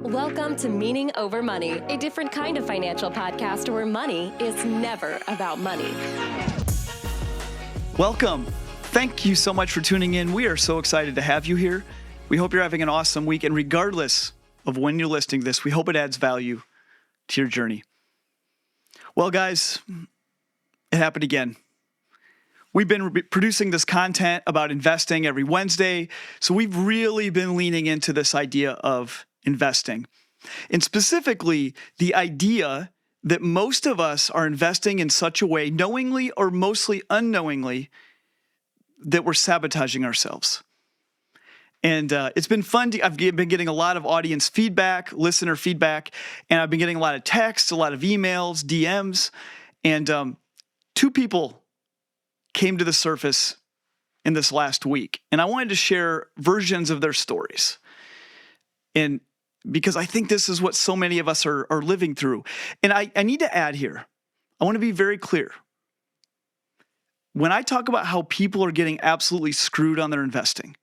Welcome to Meaning Over Money, a different kind of financial podcast where money is never about money. Welcome. Thank you so much for tuning in. We are so excited to have you here. We hope you're having an awesome week. And regardless of when you're listening to this, we hope it adds value to your journey. Well, guys, it happened again. We've been producing this content about investing every Wednesday. So we've really been leaning into this idea of investing. And specifically, the idea that most of us are investing in such a way, knowingly or mostly unknowingly, that we're sabotaging ourselves. And it's been fun. I've been getting a lot of audience feedback, listener feedback, and I've been getting a lot of texts, a lot of emails, DMs, and two people came to the surface in this last week. And I wanted to share versions of their stories. And because I think this is what so many of us are living through. And I need to add here, I want to be very clear. When I talk about how people are getting absolutely screwed on their investing,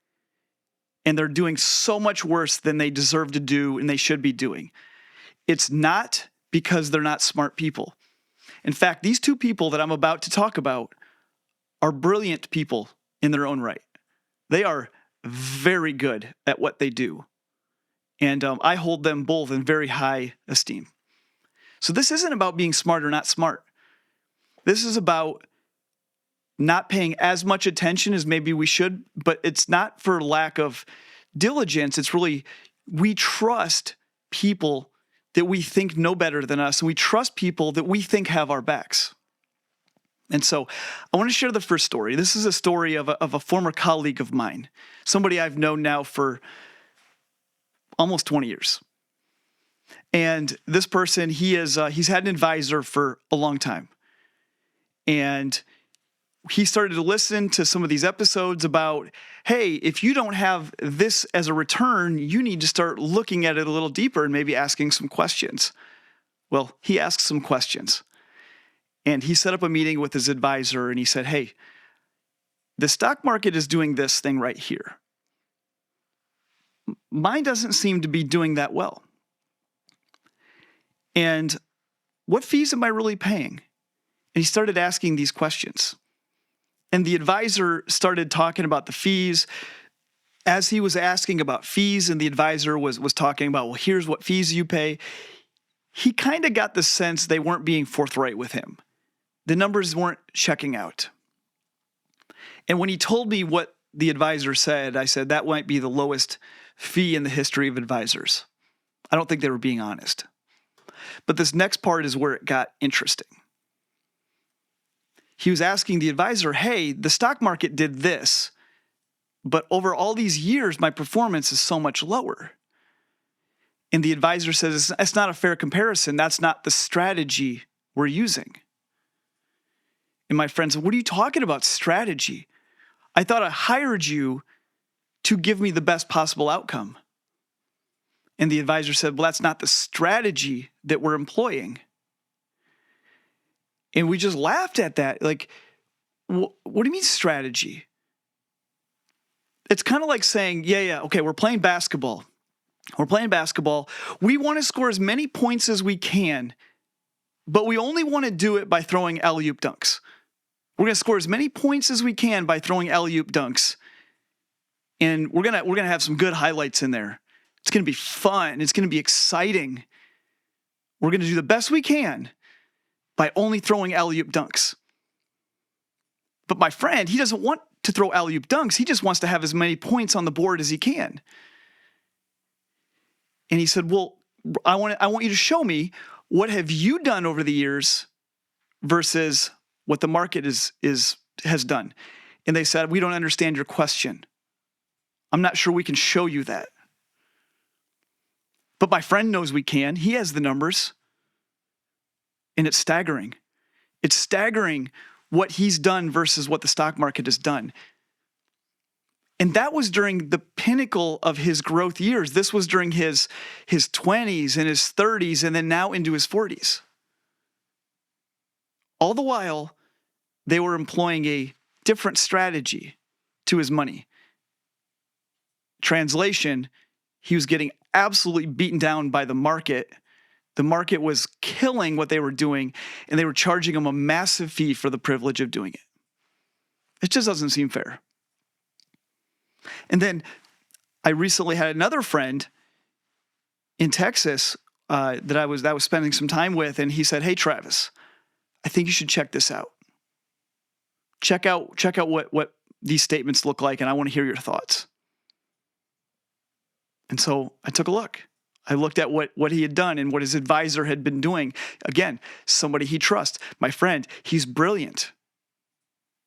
and they're doing so much worse than they deserve to do and they should be doing, it's not because they're not smart people. In fact, these two people that I'm about to talk about are brilliant people in their own right. They are very good at what they do. And I hold them both in very high esteem. So this isn't about being smart or not smart. This is about not paying as much attention as maybe we should, but it's not for lack of diligence. It's really, we trust people that we think know better than us, and we trust people that we think have our backs. And so I want to share the first story. This is a story of a former colleague of mine, somebody I've known now for almost 20 years. And this person, he's had an advisor for a long time. And he started to listen to some of these episodes about, hey, if you don't have this as a return, you need to start looking at it a little deeper and maybe asking some questions. Well, he asked some questions. And he set up a meeting with his advisor and he said, hey, the stock market is doing this thing right here. Mine doesn't seem to be doing that well. And what fees am I really paying? And he started asking these questions. And the advisor started talking about the fees. As he was asking about fees and the advisor was talking about, well, here's what fees you pay, he kind of got the sense they weren't being forthright with him. The numbers weren't checking out. And when he told me what the advisor said, I said, that might be the lowest fee in the history of advisors. I don't think they were being honest. But this next part is where it got interesting. He was asking the advisor, hey, the stock market did this, but over all these years, my performance is so much lower. And the advisor says, it's not a fair comparison. That's not the strategy we're using. And my friend said, what are you talking about, strategy? I thought I hired you to give me the best possible outcome. And the advisor said, well, that's not the strategy that we're employing. And we just laughed at that. Like, what do you mean strategy? It's kind of like saying, okay, we're playing basketball. We want to score as many points as we can, but we only want to do it by throwing alley-oop dunks. We're going to score as many points as we can by throwing alley-oop dunks. And we're gonna have some good highlights in there. It's gonna be fun. It's gonna be exciting. We're gonna do the best we can by only throwing alley-oop dunks. But my friend, he doesn't want to throw alley-oop dunks. He just wants to have as many points on the board as he can. And he said, well, I want you to show me, what have you done over the years versus what the market has done? And they said, we don't understand your question. I'm not sure we can show you that. But my friend knows we can. He has the numbers. And it's staggering. It's staggering what he's done versus what the stock market has done. And that was during the pinnacle of his growth years. This was during his 20s and his 30s and then now into his 40s. All the while, they were employing a different strategy to his money. Translation, He was getting absolutely beaten down by the market. The market was killing what they were doing, and they were charging him a massive fee for the privilege of doing it. It just doesn't seem fair. And then I recently had another friend in Texas that I was spending some time with, and he said, "Hey, Travis, I think you should check this out. Check out what these statements look like, and I want to hear your thoughts." And so I took a look. I looked at what he had done and what his advisor had been doing. Again, somebody he trusts. My friend, he's brilliant.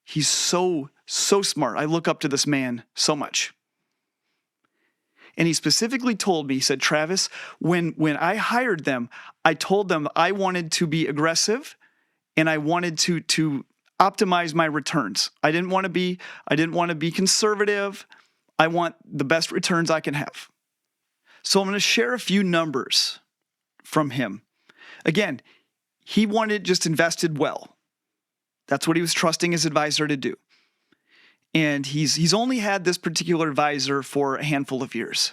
He's so smart. I look up to this man so much. And he specifically told me, he said, "Travis, when I hired them, I told them I wanted to be aggressive and I wanted to optimize my returns. I didn't want to be conservative. I want the best returns I can have." So I'm going to share a few numbers from him. Again, he wanted just invested well. That's what he was trusting his advisor to do. And he's only had this particular advisor for a handful of years.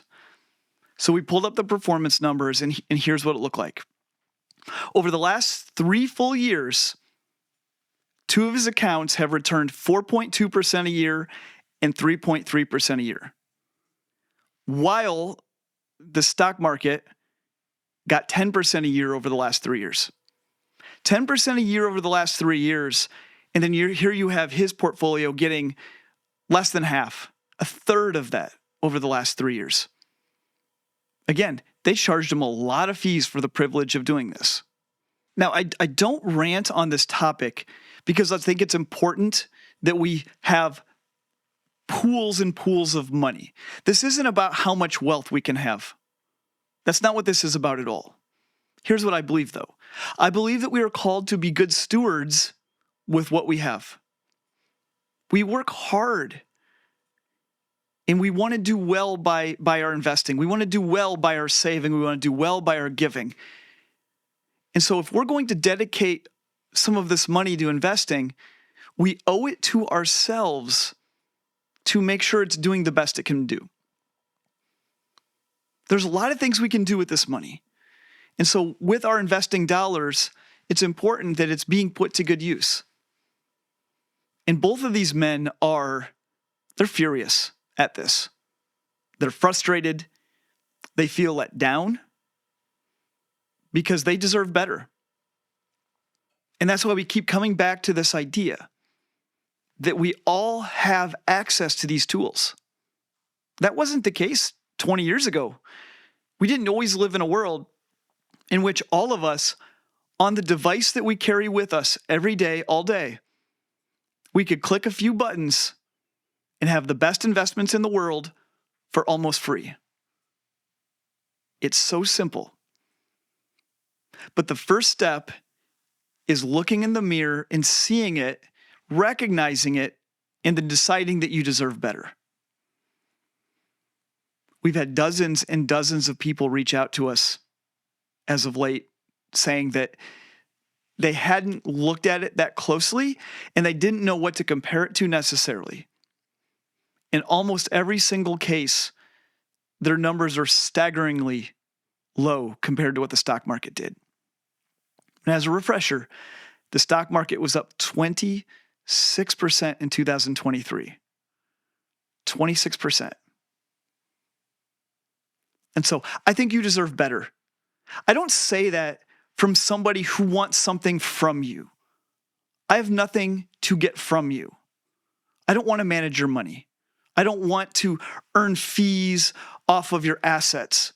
So we pulled up the performance numbers, and here's what it looked like. Over the last 3 full years, 2 of his accounts have returned 4.2% a year and 3.3% a year, while the stock market got 10% a year over the last 3 years. 10% a year over the last 3 years, and then here you have his portfolio getting less than half, a third of that over the last 3 years. Again, they charged him a lot of fees for the privilege of doing this. Now, I don't rant on this topic because I think it's important that we have pools and pools of money. This isn't about how much wealth we can have. That's not what this is about at all. Here's what I believe, though. I believe that we are called to be good stewards with what we have. We work hard, and we want to do well by our investing. We want to do well by our saving. We want to do well by our giving. And so if we're going to dedicate some of this money to investing, we owe it to ourselves to make sure it's doing the best it can do. There's a lot of things we can do with this money. And so with our investing dollars, it's important that it's being put to good use. And both of these men they're furious at this. They're frustrated. They feel let down because they deserve better. And that's why we keep coming back to this idea that we all have access to these tools. That wasn't the case 20 years ago. We didn't always live in a world in which all of us, on the device that we carry with us every day, all day, we could click a few buttons and have the best investments in the world for almost free. It's so simple. But the first step is looking in the mirror and seeing it, recognizing it, and then deciding that you deserve better. We've had dozens and dozens of people reach out to us as of late saying that they hadn't looked at it that closely and they didn't know what to compare it to necessarily. In almost every single case, their numbers are staggeringly low compared to what the stock market did. And as a refresher, the stock market was up 26% in 2023. 26%. And so I think you deserve better. I don't say that from somebody who wants something from you. I have nothing to get from you. I don't want to manage your money. I don't want to earn fees off of your assets.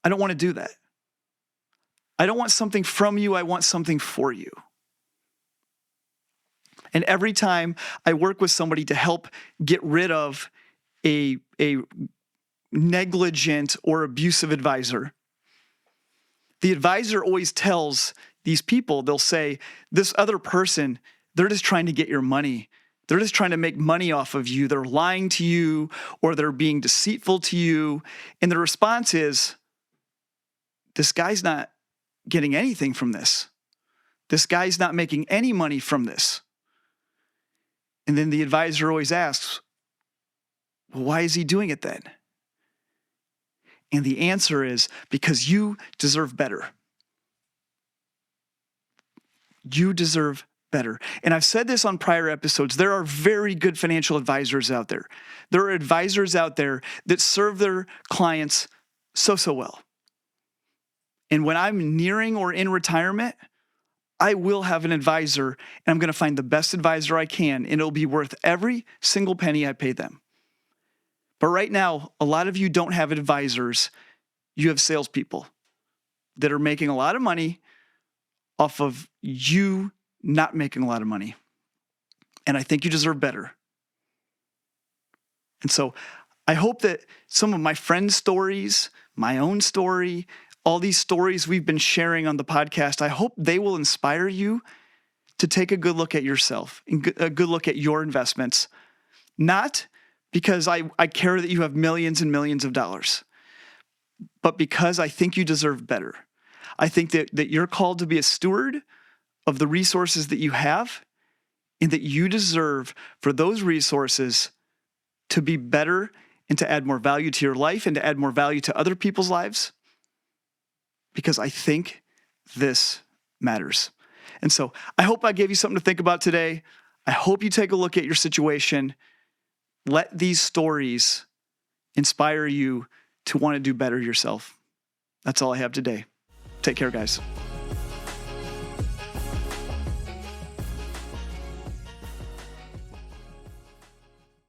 I don't want to do that. I don't want something from you. I want something for you. And every time I work with somebody to help get rid of a negligent or abusive advisor, the advisor always tells these people, they'll say, this other person, they're just trying to get your money. They're just trying to make money off of you. They're lying to you or they're being deceitful to you. And the response is, this guy's not getting anything from this. This guy's not making any money from this. And then the advisor always asks, well, why is he doing it then? And the answer is because you deserve better. You deserve better. And I've said this on prior episodes. There are very good financial advisors out there. There are advisors out there that serve their clients so well. And when I'm nearing or in retirement, I will have an advisor, and I'm going to find the best advisor I can, and it'll be worth every single penny I pay them. But right now, a lot of you don't have advisors. You have salespeople that are making a lot of money off of you not making a lot of money. And I think you deserve better. And so I hope that some of my friends' stories, my own story, all these stories we've been sharing on the podcast, I hope they will inspire you to take a good look at yourself and a good look at your investments. Not because I care that you have millions and millions of dollars, but because I think you deserve better. I think that you're called to be a steward of the resources that you have, and that you deserve for those resources to be better and to add more value to your life and to add more value to other people's lives, because I think this matters. And so I hope I gave you something to think about today. I hope you take a look at your situation. Let these stories inspire you to want to do better yourself. That's all I have today. Take care, guys.